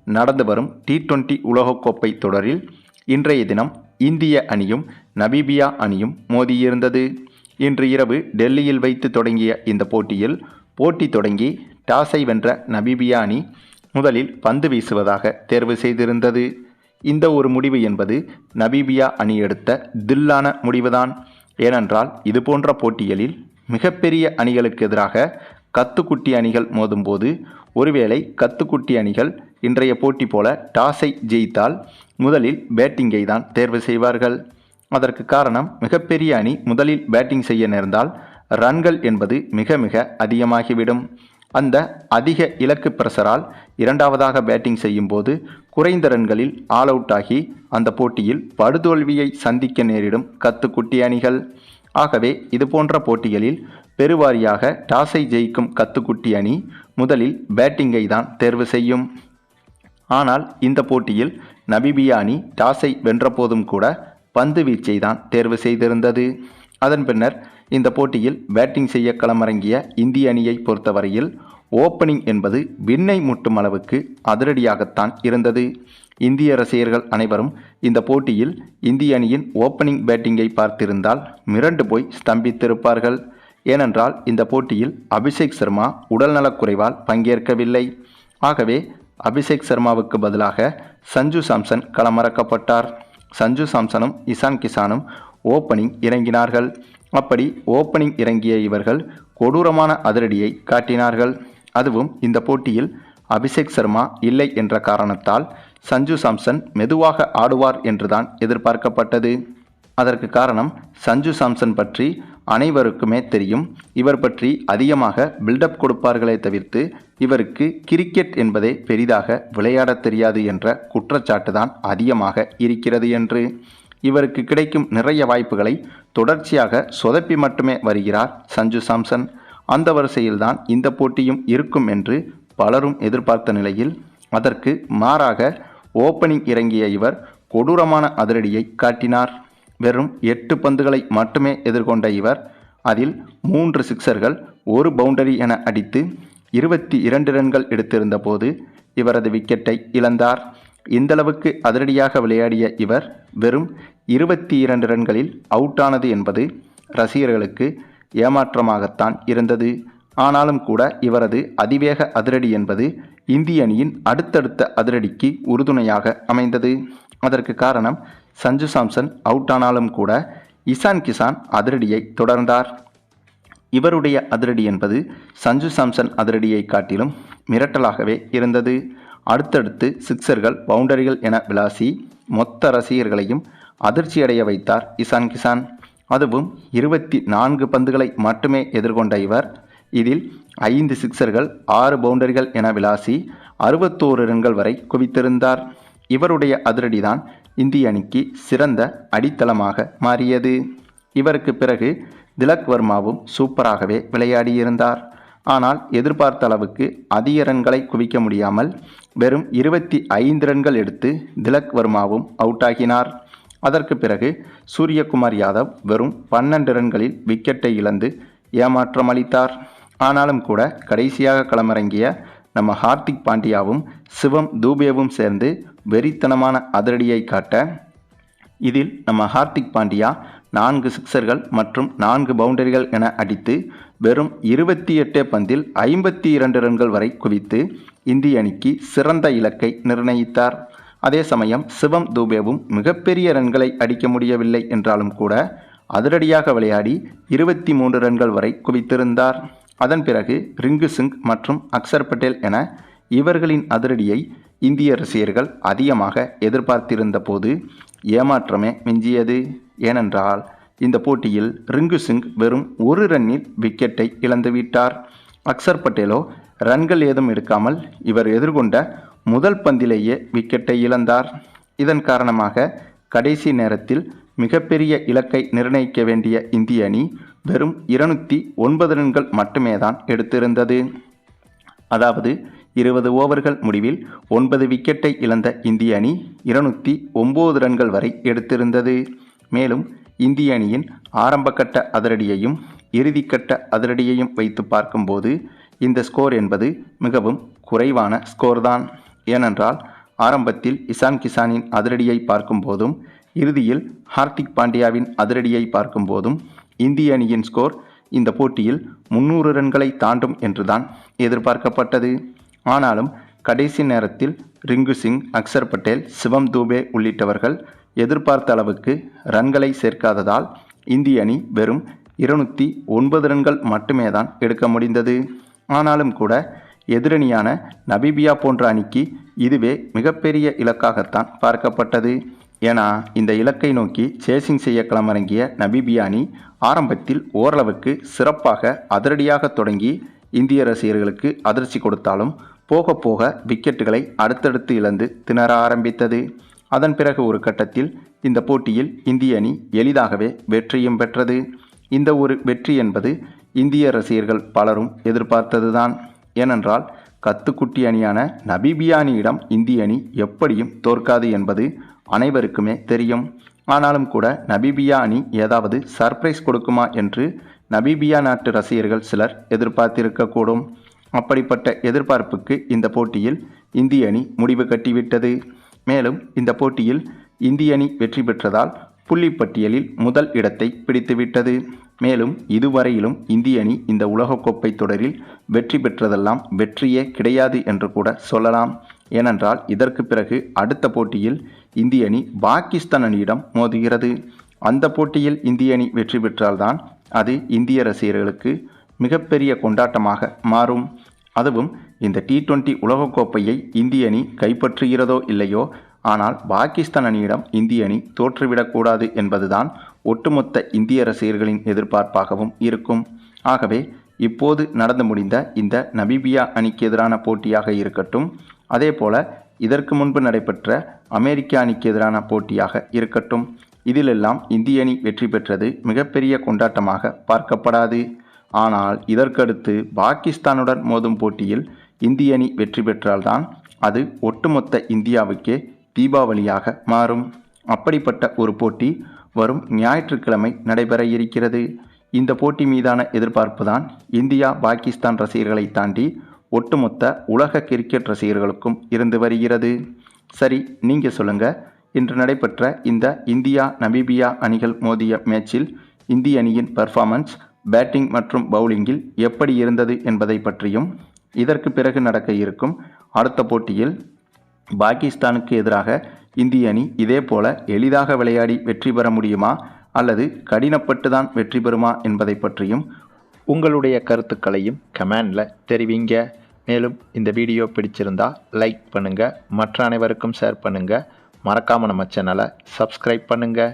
நடந்து வரும் T20 உலகக்கோப்பை தொடரில் இன்றைய தினம் இந்திய அணியும் நமீபியா அணியும் மோதியிருந்தது. இன்று இரவு டெல்லியில் வைத்து தொடங்கிய இந்த போட்டியில் போட்டி தொடங்கி டாஸை வென்ற நமீபியா அணி முதலில் பந்து வீசுவதாக தேர்வு செய்திருந்தது. இந்த ஒரு முடிவு என்பது நமீபியா அணி எடுத்த தில்லான முடிவுதான். ஏனென்றால் இதுபோன்ற போட்டிகளில் மிகப்பெரிய அணிகளுக்கு எதிராக கத்துக்குட்டி அணிகள் மோதும்போது ஒருவேளை கத்துக்குட்டி அணிகள் இன்றைய போட்டி போல டாஸை ஜெயித்தால் முதலில் பேட்டிங்கை தான் தேர்வு செய்வார்கள். அதற்கு காரணம் மிகப்பெரிய அணி முதலில் பேட்டிங் செய்ய நேர்ந்தால் ரன்கள் என்பது மிக மிக அதிகமாகிவிடும். அந்த அதிக இலக்கு பிரஷரால் இரண்டாவதாக பேட்டிங் செய்யும் போது குறைந்த ரன்களில் ஆல் அவுட் ஆகி அந்த போட்டியில் படுதோல்வியை சந்திக்க நேரிடும் கத்துக்குட்டி அணிகள். ஆகவே இதுபோன்ற போட்டிகளில் பெருவாரியாக டாஸை ஜெயிக்கும் கத்துக்குட்டி அணி முதலில் பேட்டிங்கை தான் தேர்வு செய்யும். ஆனால் இந்த போட்டியில் நமீபியா அணி டாஸை வென்ற போதும் கூட பந்து வீச்சை தான் தேர்வு செய்திருந்தது. அதன் பின்னர் இந்த போட்டியில் பேட்டிங் செய்ய களமிறங்கிய இந்திய அணியை பொறுத்தவரையில் ஓப்பனிங் என்பது விண்ணை முட்டும் அளவுக்கு அதிரடியாகத்தான் இருந்தது. இந்திய ரசிகர்கள் அனைவரும் இந்த போட்டியில் இந்திய அணியின் ஓப்பனிங் பேட்டிங்கை பார்த்திருந்தால் மிரண்டு போய் ஸ்தம்பித்திருப்பார்கள். ஏனென்றால் இந்த போட்டியில் அபிஷேக் சர்மா உடல்நலக்குறைவால் பங்கேற்கவில்லை. ஆகவே அபிஷேக் சர்மாவுக்கு பதிலாக சஞ்சு சாம்சன் களமிறக்கப்பட்டார். சஞ்சு சாம்சனும் இசான் கிசானும் ஓப்பனிங் இறங்கினார்கள். அப்படி ஓப்பனிங் இறங்கிய இவர்கள் கொடூரமான அதிரடியை காட்டினார்கள். அதுவும் இந்த போட்டியில் அபிஷேக் சர்மா இல்லை என்ற காரணத்தால் சஞ்சு சாம்சன் மெதுவாக ஆடுவார் என்றுதான் எதிர்பார்க்கப்பட்டது. அதற்கு காரணம் சஞ்சு சாம்சன் பற்றி அனைவருக்குமே தெரியும். இவர் பற்றி அதிகமாக பில்டப் கொடுப்பார்களே தவிர்த்து இவருக்கு கிரிக்கெட் என்பதே பெரிதாக விளையாடத் தெரியாது என்ற குற்றச்சாட்டு தான் அதிகமாக இருக்கிறது என்று. இவருக்கு கிடைக்கும் நிறைய வாய்ப்புகளை தொடர்ச்சியாக சொதப்பி மட்டுமே வருகிறார் சஞ்சு சாம்சன். அந்த வரிசையில்தான் இந்த போட்டியும் இருக்கும் என்று பலரும் எதிர்பார்த்த நிலையில் அதற்கு மாறாக ஓப்பனிங் இறங்கிய இவர் கொடூரமான அதிரடியை காட்டினார். வெறும் 8 பந்துகளை மட்டுமே எதிர்கொண்ட இவர் அதில் 3 சிக்சர்கள் 1 பவுண்டரி என அடித்து 22 ரன்கள் எடுத்திருந்த போது இவரது விக்கெட்டை இழந்தார். இந்தளவுக்கு அதிரடியாக விளையாடிய இவர் வெறும் 22 ரன்களில் அவுட் ஆனது என்பது ரசிகர்களுக்கு ஏமாற்றமாகத்தான் இருந்தது. ஆனாலும் கூட இவரது அதிவேக அதிரடி என்பது இந்திய அணியின் அடுத்தடுத்த அதிரடிக்கு உறுதுணையாக அமைந்தது. அதற்கு காரணம் சஞ்சு சாம்சன் அவுட் ஆனாலும் கூட இசான் கிசான் அதிரடியை தொடர்ந்தார். இவருடைய அதிரடி என்பது சஞ்சு சாம்சன் அதிரடியை காட்டிலும் மிரட்டலாகவே இருந்தது. அடுத்தடுத்து சிக்சர்கள் பவுண்டரிகள் என விளாசி மொத்த ரசிகர்களையும் அதிர்ச்சியடைய வைத்தார் இசான் கிசான். அதுவும் 24 பந்துகளை மட்டுமே எதிர்கொண்ட இவர் இதில் 5 சிக்சர்கள் 6 பவுண்டரிகள் என விளாசி 61 ரன்கள் வரை குவித்திருந்தார். இவருடைய அதிரடிதான் இந்திய அணிக்கு சிறந்த அடித்தளமாக மாறியது. இவருக்கு பிறகு திலக் வர்மாவும் சூப்பராகவே விளையாடியிருந்தார். ஆனால் எதிர்பார்த்த அளவுக்கு அதிக ரன்களை குவிக்க முடியாமல் வெறும் 25 ரன்கள் எடுத்து திலக் வர்மாவும் அவுட் ஆகினார். அதற்கு பிறகு சூரியகுமார் யாதவ் வெறும் 12 ரன்களில் விக்கெட்டை இழந்து ஏமாற்றம் அளித்தார். ஆனாலும் கூட கடைசியாக களமிறங்கிய நம்ம ஹார்திக் பாண்டியாவும் சிவம் தூபேவும் சேர்ந்து வெறித்தனமான அதிரடியை காட்ட இதில் நம்ம ஹார்திக் பாண்டியா 4 சிக்சர்கள் மற்றும் 4 பவுண்டரிகள் என அடித்து வெறும் 28 பந்தில் 52 ரன்கள் வரை குவித்து இந்திய அணிக்கு சிறந்த இலக்கை நிர்ணயித்தார். அதே சமயம் சிவம் தூபேவும் மிகப்பெரிய ரன்களை அடிக்க முடியவில்லை என்றாலும் கூட அதிரடியாக விளையாடி 23 ரன்கள் வரை குவித்திருந்தார். அதன் பிறகு ரிங்கு சிங் மற்றும் அக்சர் பட்டேல் என இவர்களின் அதிரடியை இந்திய ரசிகர்கள் அதிகமாக எதிர்பார்த்திருந்த போது ஏமாற்றமே மிஞ்சியது. ஏனென்றால் இந்த போட்டியில் ரிங்கு சிங் வெறும் 1 ரன்னில் விக்கெட்டை இழந்துவிட்டார். அக்சர் பட்டேலோ ரன்கள் ஏதும் எடுக்காமல் இவர் எதிர்கொண்ட முதல் பந்திலேயே விக்கெட்டை இழந்தார். இதன் காரணமாக கடைசி நேரத்தில் மிகப்பெரிய இலக்கை நிர்ணயிக்க வேண்டிய இந்திய அணி வெறும் 209 ரன்கள் மட்டுமே தான் எடுத்திருந்தது. அதாவது 20 ஓவர்கள் முடிவில் 9 விக்கெட்டை இழந்த இந்திய அணி 209 ரன்கள் வரை எடுத்திருந்தது. மேலும் இந்திய அணியின் ஆரம்பகட்ட அதிரடியையும் இறுதிக்கட்ட அதிரடியையும் வைத்து பார்க்கும்போது இந்த ஸ்கோர் என்பது மிகவும் குறைவான ஸ்கோர் தான். ஏனென்றால் ஆரம்பத்தில் இசான் கிசானின் அதிரடியை பார்க்கும் போதும் இறுதியில் ஹார்திக் பாண்டியாவின் அதிரடியை பார்க்கும் போதும் இந்திய அணியின் ஸ்கோர் இந்த போட்டியில் 300 ரன்களை தாண்டும் என்றுதான் எதிர்பார்க்கப்பட்டது. ஆனாலும் கடைசி நேரத்தில் ரிங்கு சிங், அக்சர் பட்டேல், சிவம் தூபே உள்ளிட்டவர்கள் எதிர்பார்த்த அளவுக்கு ரன்களை சேர்க்காததால் இந்திய அணி வெறும் 209 ரன்கள் மட்டுமே தான் எடுக்க முடிந்தது. ஆனாலும் கூட எதிரணியான நமீபியா போன்ற அணிக்கு இதுவே மிகப்பெரிய இலக்காகத்தான் பார்க்கப்பட்டது. ஏன்னா இந்த இலக்கை நோக்கி சேசிங் செய்ய களமிறங்கிய நமீபியா அணி ஆரம்பத்தில் ஓரளவுக்கு சிறப்பாக அதிரடியாக தொடங்கி இந்திய ரசிகர்களுக்கு அதிர்ச்சி கொடுத்தாலும் போக போக விக்கெட்டுகளை அடுத்தடுத்து இழந்து திணற ஆரம்பித்தது. அதன் பிறகு ஒரு கட்டத்தில் இந்த போட்டியில் இந்திய அணி எளிதாகவே வெற்றியும் பெற்றது. இந்த ஒரு வெற்றி என்பது இந்திய ரசிகர்கள் பலரும் எதிர்பார்த்ததுதான். ஏனென்றால் கத்துக்குட்டி அணியான நமீபியா அணியிடம் இந்திய அணி எப்படியும் தோற்காது என்பது அனைவருக்குமே தெரியும். ஆனாலும் கூட நமீபியா அணி ஏதாவது சர்ப்ரைஸ் கொடுக்குமா என்று நமீபியா நாட்டு ரசிகர்கள் சிலர் எதிர்பார்த்திருக்கக்கூடும். அப்படிப்பட்ட எதிர்பார்ப்புக்கு இந்த போட்டியில் இந்திய அணி முடிவு கட்டிவிட்டது. மேலும் இந்த போட்டியில் இந்திய அணி வெற்றி பெற்றதால் புள்ளிப்பட்டியலில் முதல் இடத்தை பிடித்துவிட்டது. மேலும் இதுவரையிலும் இந்திய அணி இந்த உலகக்கோப்பை தொடரில் வெற்றி பெற்றதெல்லாம் வெற்றியே கிடையாது என்று கூட சொல்லலாம். ஏனென்றால் இதற்கு பிறகு அடுத்த போட்டியில் இந்திய அணி பாகிஸ்தான் அணியிடம் மோதுகிறது. அந்த போட்டியில் இந்திய அணி வெற்றி பெற்றால்தான் அது இந்திய ரசிகர்களுக்கு மிகப்பெரிய கொண்டாட்டமாக மாறும். அதுவும் இந்த T20 உலகக்கோப்பையை இந்திய அணி கைப்பற்றுகிறதோ இல்லையோ, ஆனால் பாகிஸ்தான் அணியிடம் இந்திய அணி தோற்றுவிடக்கூடாது என்பதுதான் ஒட்டுமொத்த இந்திய ரசிகர்களின் எதிர்பார்ப்பாகவும் இருக்கும். ஆகவே இப்போது நடந்து முடிந்த இந்த நமீபியா அணிக்கு எதிரான போட்டியாக இருக்கட்டும், அதே போல இதற்கு முன்பு நடைபெற்ற அமெரிக்க அணிக்கு எதிரான போட்டியாக இருக்கட்டும், இதிலெல்லாம் இந்திய அணி வெற்றி பெற்றது மிகப்பெரிய கொண்டாட்டமாக பார்க்கப்படாது. ஆனால் இதற்கடுத்து பாகிஸ்தானுடன் மோதும் போட்டியில் இந்திய அணி வெற்றி பெற்றால்தான் அது ஒட்டுமொத்த இந்தியாவுக்கே தீபாவளியாக மாறும். அப்படிப்பட்ட ஒரு போட்டி வரும் ஞாயிற்றுக்கிழமை நடைபெற இருக்கிறது. இந்த போட்டி மீதான எதிர்பார்ப்பு தான் இந்தியா பாகிஸ்தான் ரசிகர்களை தாண்டி ஒட்டுமொத்த உலக கிரிக்கெட் ரசிகர்களுக்கும் இருந்து வருகிறது. சரி, நீங்கள் சொல்லுங்கள், இன்று நடைபெற்ற இந்த இந்தியா நமீபியா அணிகள் மோதிய மேட்சில் இந்திய அணியின் பெர்ஃபார்மன்ஸ் பேட்டிங் மற்றும் பவுலிங்கில் எப்படி இருந்தது என்பதை பற்றியும், இதற்கு பிறகு நடக்க இருக்கும் அடுத்த போட்டியில் பாகிஸ்தானுக்கு எதிராக இந்திய அணி இதே போல எளிதாக விளையாடி வெற்றி பெற முடியுமா அல்லது கடினப்பட்டு தான் வெற்றி பெறுமா என்பதை பற்றியும் உங்களுடைய கருத்துக்களையும் கமெண்டில் தெரிவிங்க. மேலும் இந்த வீடியோ பிடிச்சிருந்தா லைக் பண்ணுங்கள், மற்ற அனைவருக்கும் ஷேர் பண்ணுங்கள், மறக்காமல் நம்ம சேனலை சப்ஸ்கிரைப் பண்ணுங்கள்.